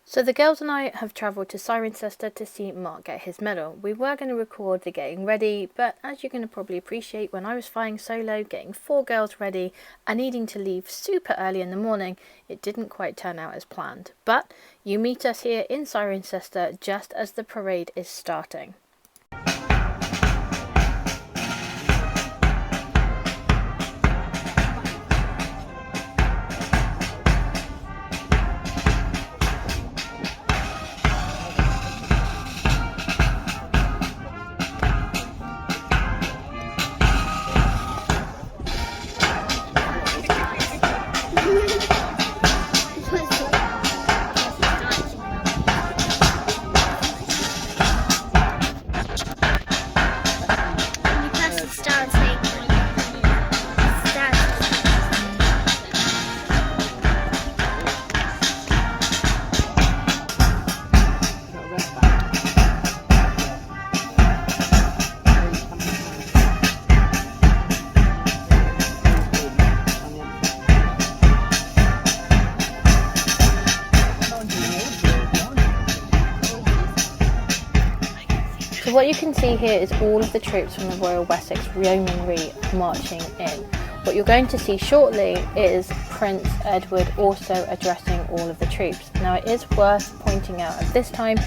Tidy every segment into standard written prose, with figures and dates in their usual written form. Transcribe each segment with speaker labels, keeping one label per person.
Speaker 1: So the girls and I have travelled to Cirencester to see Mark get his medal. We were going to record the getting ready, but as you're going to probably appreciate, when I was flying solo, getting 4 girls ready and needing to leave super early in the morning, it didn't quite turn out as planned. But you meet us here in Cirencester just as the parade is starting. So what you can see here is all of the troops from the Royal Wessex Yeomanry marching in. What you're going to see shortly is Prince Edward also addressing all of the troops. Now it is worth pointing out at this time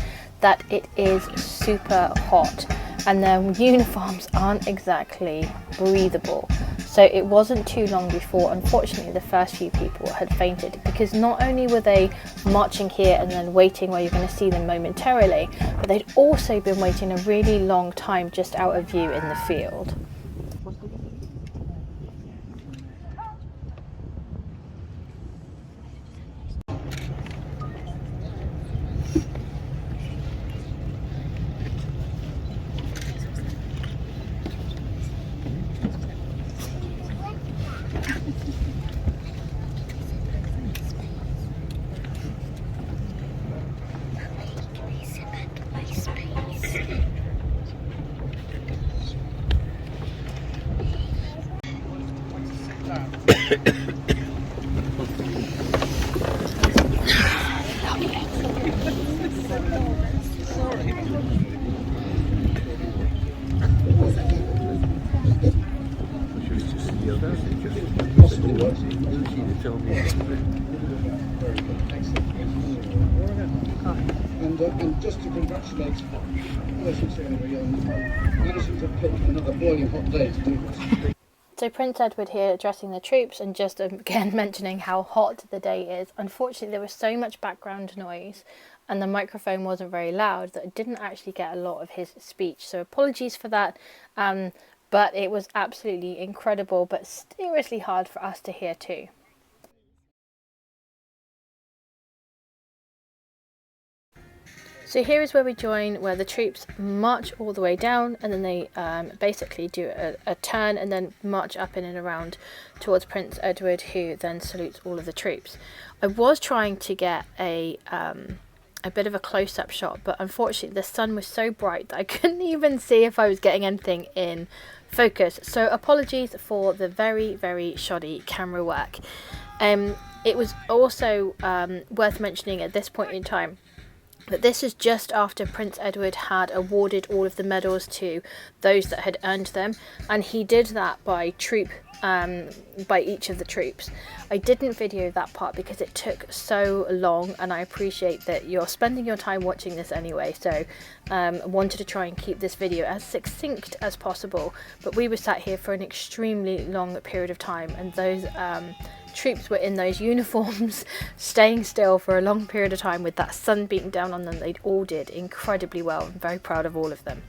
Speaker 1: that it is super hot and their uniforms aren't exactly breathable. So it wasn't too long before, unfortunately, the first few people had fainted, because not only were they marching here and then waiting where you're going to see them momentarily, but they'd also been waiting a really long time just out of view in the field.
Speaker 2: And just to congratulate Wessex Yeomanry on managing to pick another boiling hot day to do this.
Speaker 1: So Prince Edward here addressing the troops and just again mentioning how hot the day is. Unfortunately, there was so much background noise and the microphone wasn't very loud that I didn't actually get a lot of his speech. So apologies for that, but it was absolutely incredible, but seriously hard for us to hear too. So here is where we join, where the troops march all the way down and then they basically do a turn and then march up in and around towards Prince Edward, who then salutes all of the troops. I was trying to get a bit of a close-up shot, but unfortunately the sun was so bright that I couldn't even see if I was getting anything in focus. So apologies for the very, very shoddy camera work. It was also worth mentioning at this point in time but this is just after Prince Edward had awarded all of the medals to those that had earned them, and he did that by by each of the troops. I didn't video that part because it took so long, and I appreciate that you're spending your time watching this anyway, so I wanted to try and keep this video as succinct as possible. But we were sat here for an extremely long period of time, and those troops were in those uniforms staying still for a long period of time with that sun beating down on them. They all did incredibly well. I'm very proud of all of them.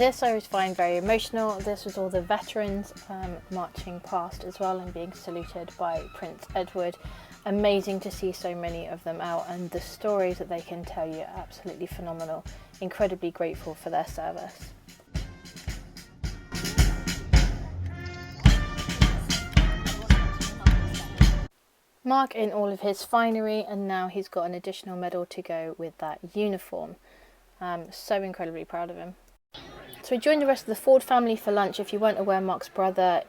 Speaker 1: This I always find very emotional. This was all the veterans marching past as well and being saluted by Prince Edward. Amazing to see so many of them out, and the stories that they can tell you are absolutely phenomenal. Incredibly grateful for their service. Mark in all of his finery, and now he's got an additional medal to go with that uniform. So incredibly proud of him. So we joined the rest of the Ford family for lunch. If you weren't aware, Mark's brother,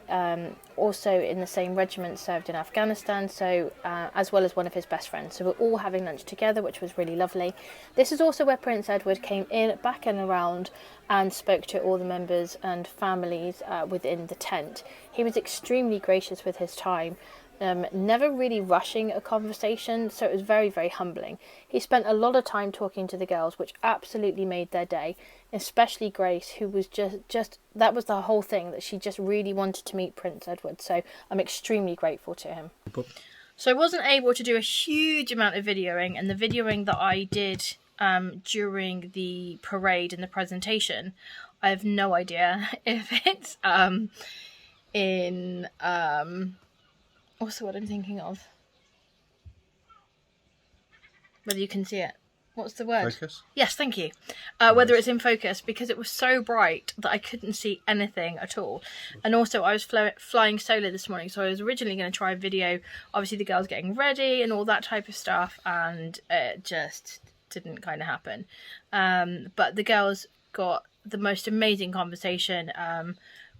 Speaker 1: also in the same regiment, served in Afghanistan, so as well as one of his best friends. So we're all having lunch together, which was really lovely. This is also where Prince Edward came in, back and around, and spoke to all the members and families within the tent. He was extremely gracious with his time. Never really rushing a conversation, so it was very, very humbling. He spent a lot of time talking to the girls, which absolutely made their day, especially Grace, who was just that was the whole thing, that she just really wanted to meet Prince Edward, so I'm extremely grateful to him. So I wasn't able to do a huge amount of videoing, and the videoing that I did during the parade and the presentation, I have no idea if it's in... what's the word I'm thinking of? Whether you can see it. What's the word?
Speaker 3: Focus?
Speaker 1: Yes, thank you. Whether it's in focus, because it was so bright that I couldn't see anything at all. And also I was flying solo this morning, so I was originally going to try a video, obviously the girls getting ready and all that type of stuff, and it just didn't kind of happen. But the girls got the most amazing conversation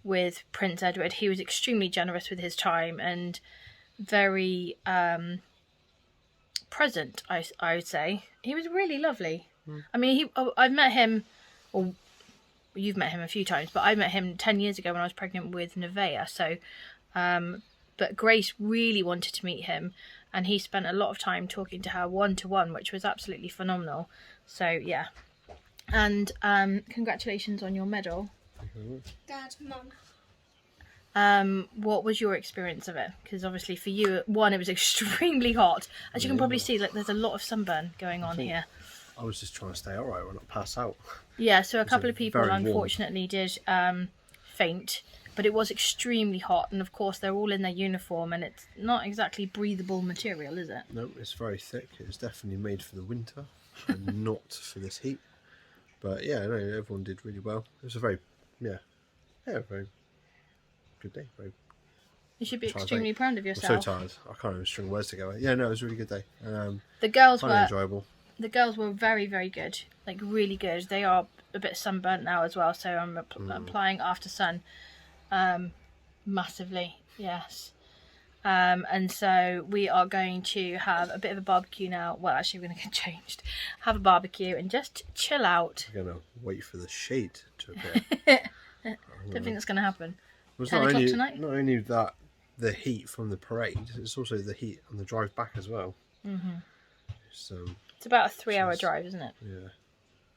Speaker 1: with Prince Edward. He was extremely generous with his time and very present, I would say. He was really lovely. I mean, I've met him, or you've met him a few times, but I met him 10 years ago when I was pregnant with Nevaeh. So, but Grace really wanted to meet him, and he spent a lot of time talking to her one-to-one, which was absolutely phenomenal. So, yeah. And congratulations on your medal.
Speaker 4: Dad, Mum.
Speaker 1: What was your experience of it? Because obviously for you, one, it was extremely hot. As you can probably see, like, there's a lot of sunburn going on here.
Speaker 3: I was just trying to stay alright or not pass out.
Speaker 1: Yeah, so a couple of people
Speaker 3: very warm.
Speaker 1: unfortunately did faint, but it was extremely hot, and of course they're all in their uniform, and it's not exactly breathable material, is it?
Speaker 3: No, it's very thick. It's definitely made for the winter and not for this heat. But yeah, no, everyone did really well. It was a very, very good day. Very.
Speaker 1: You should be extremely proud of yourself.
Speaker 3: I'm so tired. I can't even string words together. Yeah, no, it was a really good day.
Speaker 1: The girls
Speaker 3: were enjoyable.
Speaker 1: The girls were very, very good. Like, really good. They are a bit sunburnt now as well, so I'm applying after sun massively. Yes. And so we are going to have a bit of a barbecue now. Well, actually, we're going to get changed. Have a barbecue and just chill out.
Speaker 3: We're going to wait for the shade to appear.
Speaker 1: Don't think that's going to happen.
Speaker 3: Well,
Speaker 1: 10 o'clock tonight?
Speaker 3: Not only that, the heat from the parade, it's also the heat on the drive back as well. Mm-hmm.
Speaker 1: It's about a 3-hour drive, isn't it?
Speaker 3: Yeah.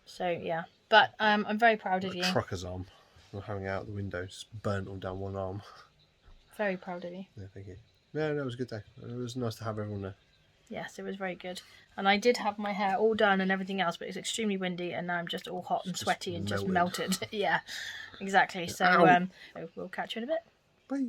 Speaker 1: So, yeah. But I'm very proud of you.
Speaker 3: Trucker's arm. Not having out the window, just burnt all down one arm.
Speaker 1: Very proud of you.
Speaker 3: Yeah, thank you. Yeah, no, it was a good day. It was nice to have everyone there.
Speaker 1: Yes, it was very good. And I did have my hair all done and everything else, but it's extremely windy and now I'm just all hot and sweaty and just melted. Yeah, exactly. So we'll catch you in a bit.
Speaker 3: Bye.